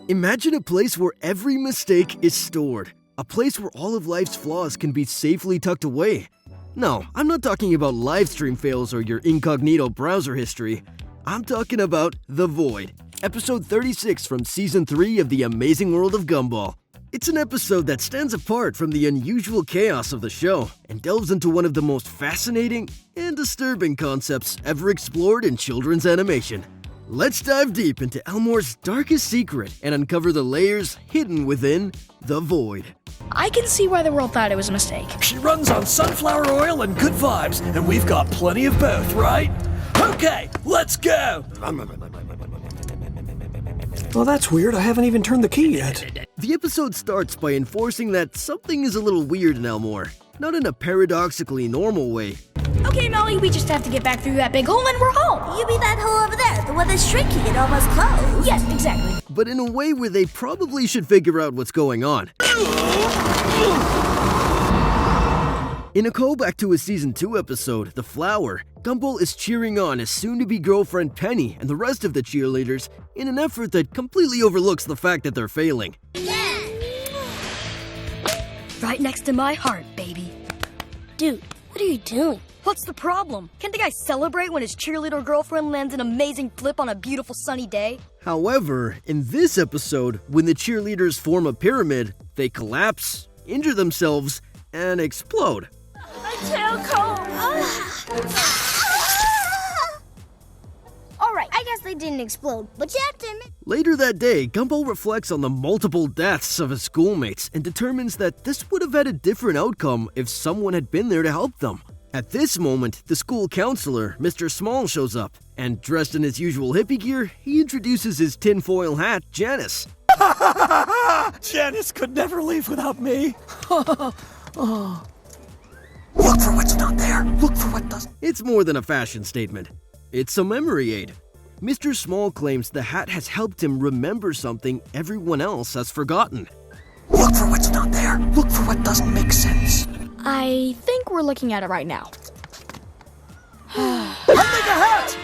Imagine a place where every mistake is stored. A place where all of life's flaws can be safely tucked away. No, I'm not talking about live stream fails or your incognito browser history. I'm talking about The Void, episode 36 from season 3 of the Amazing World of Gumball. It's an episode that stands apart from the unusual chaos of the show and delves into one of the most fascinating and disturbing concepts ever explored in children's animation. Let's dive deep into Elmore's darkest secret and uncover the layers hidden within The Void. I can see why the world thought it was a mistake. She runs on sunflower oil and good vibes, and we've got plenty of both, right? Okay, let's go! Well, that's weird. I haven't even turned the key yet. The episode starts by enforcing that something is a little weird in Elmore. Not in a paradoxically normal way. Okay, Molly, we just have to get back through that big hole and we're home. You mean that hole over there, the one that's shrinking and almost closed? Yes, exactly. But in a way where they probably should figure out what's going on. In a callback to a season 2 episode, The Flower, Gumball is cheering on his soon-to-be girlfriend Penny and the rest of the cheerleaders in an effort that completely overlooks the fact that they're failing. Right next to my heart, baby. Dude, what are you doing? What's the problem? Can't the guy celebrate when his cheerleader girlfriend lands an amazing flip on a beautiful sunny day? However, in this episode, when the cheerleaders form a pyramid, they collapse, injure themselves, and explode. My tail comb! Alright, I guess they didn't explode, but you have to admit... Later that day, Gumball reflects on the multiple deaths of his schoolmates and determines that this would have had a different outcome if someone had been there to help them. At this moment, the school counselor, Mr. Small, shows up, and dressed in his usual hippie gear, he introduces his tinfoil hat, Janice. Janice could never leave without me. Oh. Look for what's not there. Look for what doesn't. It's more than a fashion statement. It's a memory aid. Mr. Small claims the hat has helped him remember something everyone else has forgotten. Look for what's not there. Look for what doesn't make sense. I think we're looking at it right now. I make a hat!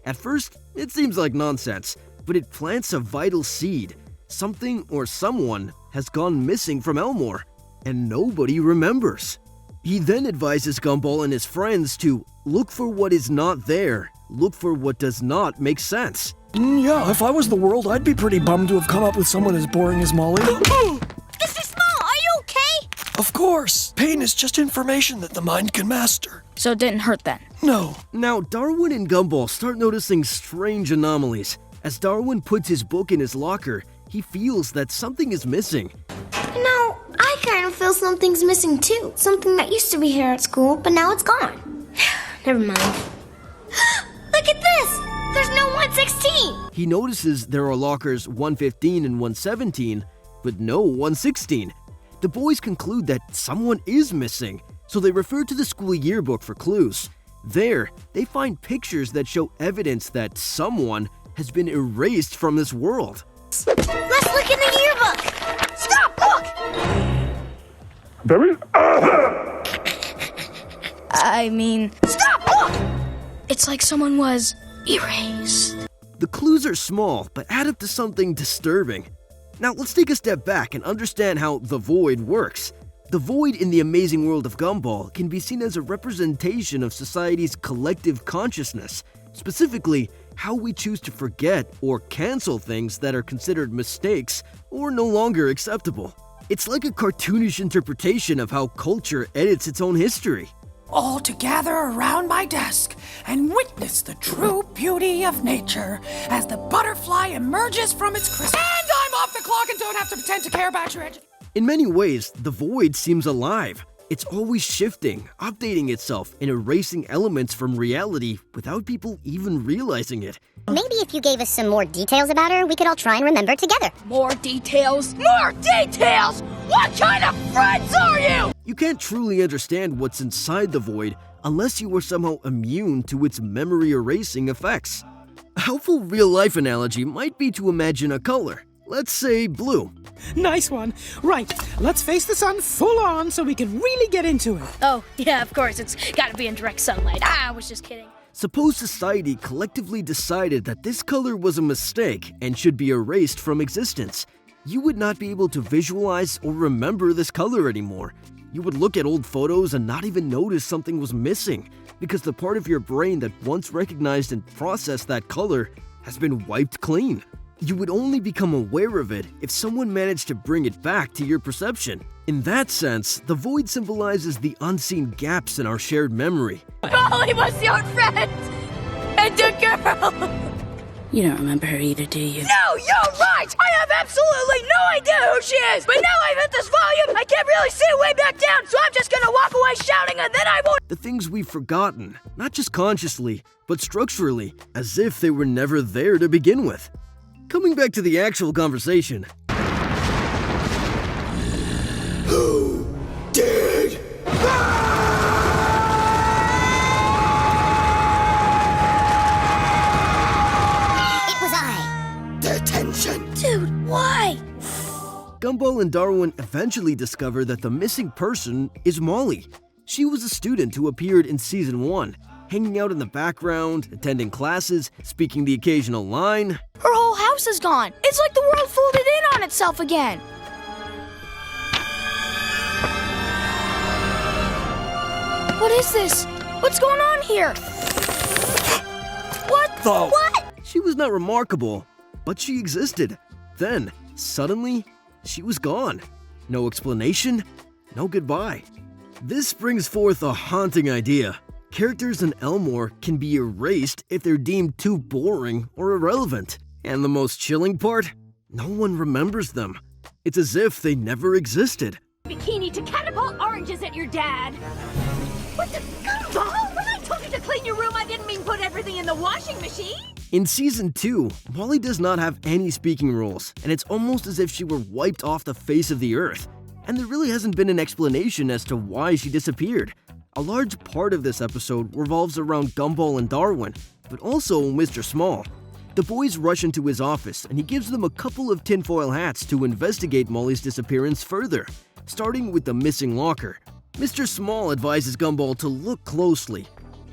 At first, it seems like nonsense, but it plants a vital seed. Something or someone has gone missing from Elmore, and nobody remembers. He then advises Gumball and his friends to look for what is not there, look for what does not make sense. Yeah, if I was the world, I'd be pretty bummed to have come up with someone as boring as Molly. Mr. Small, are you okay? Of course. Pain is just information that the mind can master. So it didn't hurt then. No. Now, Darwin and Gumball start noticing strange anomalies. As Darwin puts his book in his locker, he feels that something is missing. You know, I kind of feel something's missing too. Something that used to be here at school, but now it's gone. Never mind. Look at this! There's no 116! He notices there are lockers 115 and 117, but no 116. The boys conclude that someone is missing, so they refer to the school yearbook for clues. There, they find pictures that show evidence that someone has been erased from this world. Let's look in the yearbook! Stop! Look! Stop! Look! It's like someone was erased. The clues are small, but add up to something disturbing. Now, let's take a step back and understand how the Void works. The Void in the Amazing World of Gumball can be seen as a representation of society's collective consciousness, specifically how we choose to forget or cancel things that are considered mistakes or no longer acceptable. It's like a cartoonish interpretation of how culture edits its own history. All to gather around my desk and witness the true beauty of nature as the butterfly emerges from its chrysalis. And I'm off the clock and don't have to pretend to care about your education. In many ways, the Void seems alive. It's always shifting, updating itself, and erasing elements from reality without people even realizing it. Maybe if you gave us some more details about her, we could all try and remember together. More details? More details! What kind of friends are you? You can't truly understand what's inside the Void unless you are somehow immune to its memory-erasing effects. A helpful real-life analogy might be to imagine a color. Let's say blue. Nice one. Right, let's face the sun full on so we can really get into it. Oh, yeah, of course. It's gotta be in direct sunlight. I was just kidding. Suppose society collectively decided that this color was a mistake and should be erased from existence. You would not be able to visualize or remember this color anymore. You would look at old photos and not even notice something was missing because the part of your brain that once recognized and processed that color has been wiped clean. You would only become aware of it if someone managed to bring it back to your perception. In that sense, the void symbolizes the unseen gaps in our shared memory. Molly was your friend! And the girl! You don't remember her either, do you? No, you're right! I have absolutely no idea who she is! But now I've hit this volume, I can't really see way back down, so I'm just gonna walk away shouting and then I won't— The things we've forgotten, not just consciously, but structurally, as if they were never there to begin with. Coming back to the actual conversation. Who did? It was I. Detention. Dude, why? Gumball and Darwin eventually discover that the missing person is Molly. She was a student who appeared in Season 1, hanging out in the background, attending classes, speaking the occasional line. Her whole house is gone. It's like the world folded in on itself again. What is this? What's going on here? What? She was not remarkable, but she existed. Then, suddenly, she was gone. No explanation, no goodbye. This brings forth a haunting idea. Characters in Elmore can be erased if they're deemed too boring or irrelevant. And the most chilling part? No one remembers them. It's as if they never existed. Bikini to catapult oranges at your dad! What the— Gumball? When I told you to clean your room, I didn't mean put everything in the washing machine! In Season 2, Molly does not have any speaking roles, and it's almost as if she were wiped off the face of the earth. And there really hasn't been an explanation as to why she disappeared. A large part of this episode revolves around Gumball and Darwin, but also Mr. Small. The boys rush into his office and he gives them a couple of tinfoil hats to investigate Molly's disappearance further, starting with the missing locker. Mr. Small advises Gumball to look closely.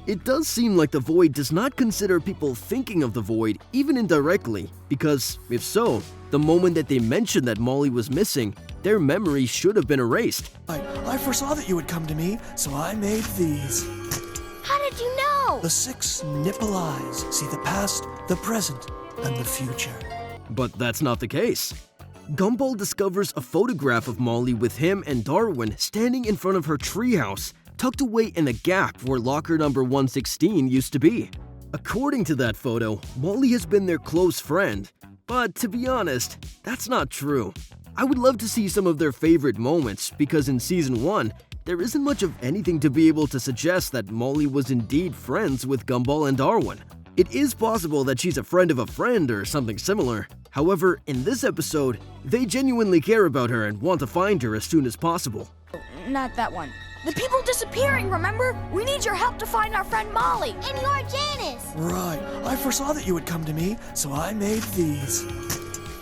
It does seem like the Void does not consider people thinking of the Void, even indirectly, because, if so, the moment that they mentioned that Molly was missing, their memory should have been erased. I foresaw that you would come to me, so I made these. How did you know? The 6 nipple eyes see the past, the present, and the future. But that's not the case. Gumball discovers a photograph of Molly with him and Darwin standing in front of her treehouse, tucked away in a gap where locker number 116 used to be. According to that photo, Molly has been their close friend. But to be honest, that's not true. I would love to see some of their favorite moments because in Season 1, there isn't much of anything to be able to suggest that Molly was indeed friends with Gumball and Darwin. It is possible that she's a friend of a friend or something similar. However, in this episode, they genuinely care about her and want to find her as soon as possible. Not that one. The people disappearing, remember? We need your help to find our friend Molly. And you're Janice. Right. I foresaw that you would come to me, so I made these.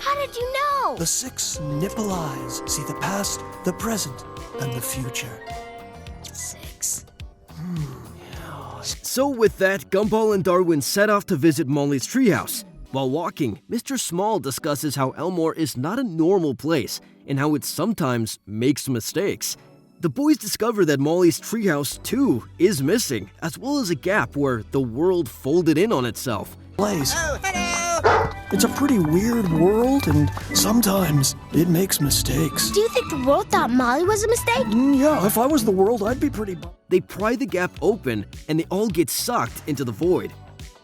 How did you know? The 6 nipple eyes see the past, the present, and the future. 6. So with that, Gumball and Darwin set off to visit Molly's treehouse. While walking, Mr. Small discusses how Elmore is not a normal place and how it sometimes makes mistakes. The boys discover that Molly's treehouse, too, is missing, as well as a gap where the world folded in on itself. Blaze. Oh, hello! It's a pretty weird world, and sometimes it makes mistakes. Do you think the world thought Molly was a mistake? Yeah, if I was the world, I'd be pretty They pry the gap open, and they all get sucked into the void.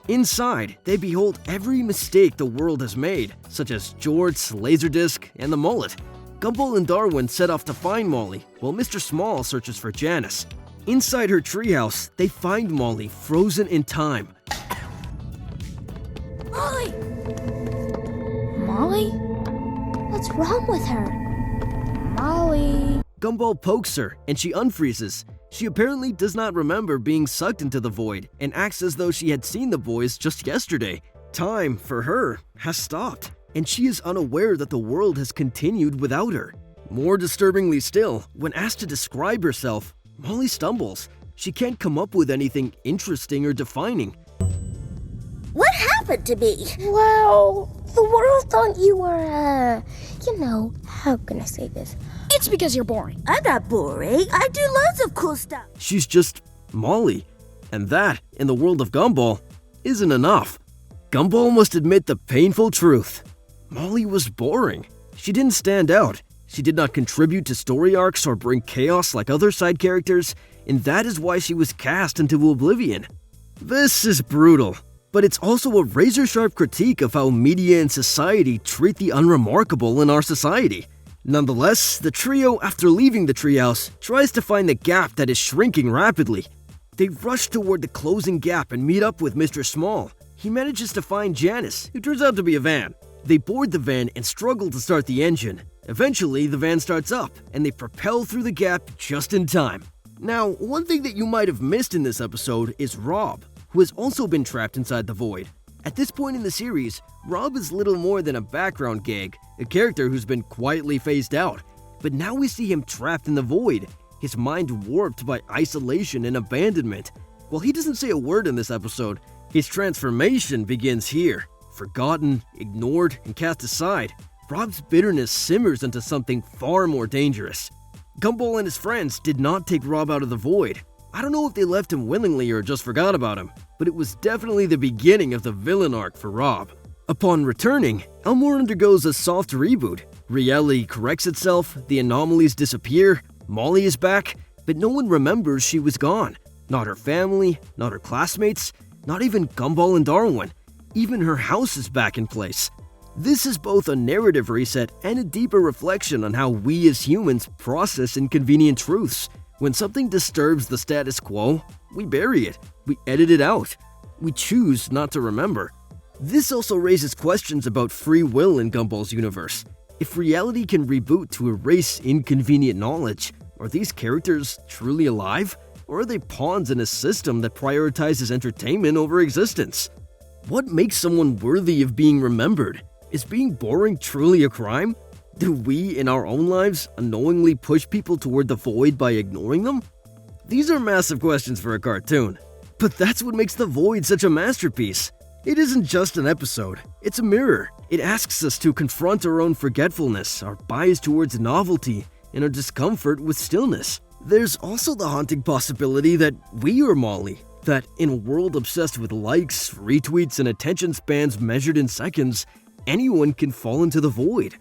Inside, they behold every mistake the world has made, such as Jort's, Laserdisc, and the mullet. Gumball and Darwin set off to find Molly, while Mr. Small searches for Janice. Inside her treehouse, they find Molly frozen in time. Molly! Molly? What's wrong with her? Molly. Gumball pokes her, and she unfreezes. She apparently does not remember being sucked into the void, and acts as though she had seen the boys just yesterday. Time, for her, has stopped, and she is unaware that the world has continued without her. More disturbingly still, when asked to describe herself, Molly stumbles. She can't come up with anything interesting or defining. What happened to me? Well, the world thought you were, how can I say this? It's because you're boring. I'm not boring. I do lots of cool stuff. She's just Molly. And that, in the world of Gumball, isn't enough. Gumball must admit the painful truth. Molly was boring. She didn't stand out. She did not contribute to story arcs or bring chaos like other side characters, and that is why she was cast into oblivion. This is brutal, but it's also a razor-sharp critique of how media and society treat the unremarkable in our society. Nonetheless, the trio, after leaving the treehouse, tries to find the gap that is shrinking rapidly. They rush toward the closing gap and meet up with Mr. Small. He manages to find Janice, who turns out to be a van. They board the van and struggle to start the engine. Eventually, the van starts up, and they propel through the gap just in time. Now, one thing that you might have missed in this episode is Rob, who has also been trapped inside the void. At this point in the series, Rob is little more than a background gag, a character who's been quietly phased out. But now we see him trapped in the void, his mind warped by isolation and abandonment. While he doesn't say a word in this episode, his transformation begins here. Forgotten, ignored, and cast aside, Rob's bitterness simmers into something far more dangerous. Gumball and his friends did not take Rob out of the void. I don't know if they left him willingly or just forgot about him, but it was definitely the beginning of the villain arc for Rob. Upon returning, Elmore undergoes a soft reboot. Reality corrects itself, the anomalies disappear, Molly is back, but no one remembers she was gone. Not her family, not her classmates, not even Gumball and Darwin. Even her house is back in place. This is both a narrative reset and a deeper reflection on how we as humans process inconvenient truths. When something disturbs the status quo, we bury it, we edit it out, we choose not to remember. This also raises questions about free will in Gumball's universe. If reality can reboot to erase inconvenient knowledge, are these characters truly alive? Or are they pawns in a system that prioritizes entertainment over existence? What makes someone worthy of being remembered? Is being boring truly a crime? Do we, in our own lives, unknowingly push people toward the void by ignoring them? These are massive questions for a cartoon. But that's what makes The Void such a masterpiece. It isn't just an episode, it's a mirror. It asks us to confront our own forgetfulness, our bias towards novelty, and our discomfort with stillness. There's also the haunting possibility that we are Molly. That in a world obsessed with likes, retweets, and attention spans measured in seconds, anyone can fall into the void.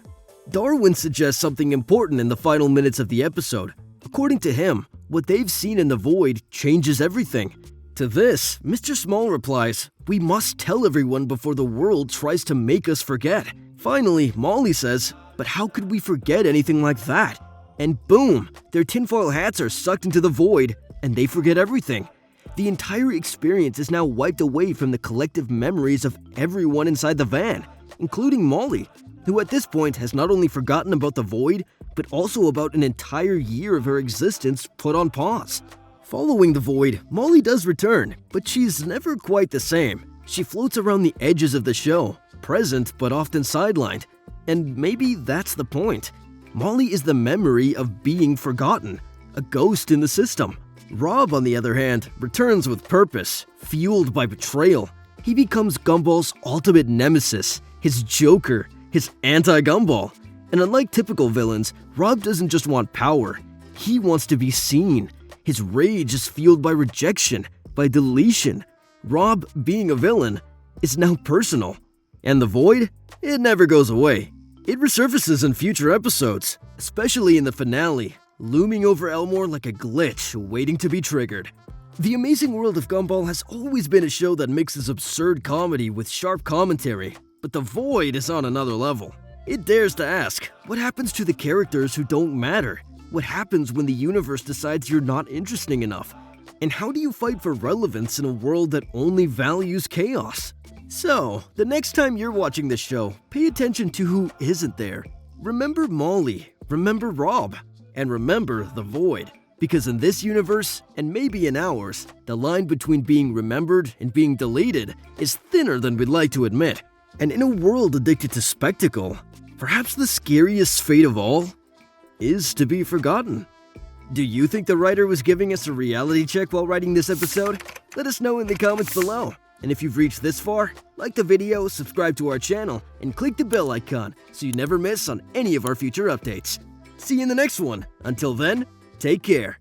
Darwin suggests something important in the final minutes of the episode. According to him, what they've seen in the void changes everything. To this, Mr. Small replies, "We must tell everyone before the world tries to make us forget." Finally, Molly says, "But how could we forget anything like that?" And boom, their tinfoil hats are sucked into the void, and they forget everything. The entire experience is now wiped away from the collective memories of everyone inside the van, including Molly, who at this point has not only forgotten about the void, but also about an entire year of her existence put on pause. Following the void, Molly does return, but she's never quite the same. She floats around the edges of the show, present but often sidelined. And maybe that's the point. Molly is the memory of being forgotten, a ghost in the system. Rob, on the other hand, returns with purpose, fueled by betrayal. He becomes Gumball's ultimate nemesis, his Joker, his anti-Gumball. And unlike typical villains, Rob doesn't just want power, he wants to be seen. His rage is fueled by rejection, by deletion. Rob, being a villain, is now personal. And the void? It never goes away. It resurfaces in future episodes, especially in the finale, looming over Elmore like a glitch waiting to be triggered. The Amazing World of Gumball has always been a show that mixes absurd comedy with sharp commentary, but The Void is on another level. It dares to ask, what happens to the characters who don't matter? What happens when the universe decides you're not interesting enough? And how do you fight for relevance in a world that only values chaos? So, the next time you're watching this show, pay attention to who isn't there. Remember Molly, remember Rob, and remember The Void. Because in this universe, and maybe in ours, the line between being remembered and being deleted is thinner than we'd like to admit. And in a world addicted to spectacle, perhaps the scariest fate of all is to be forgotten. Do you think the writer was giving us a reality check while writing this episode? Let us know in the comments below. And if you've reached this far, like the video, subscribe to our channel, and click the bell icon so you never miss on any of our future updates. See you in the next one. Until then, take care.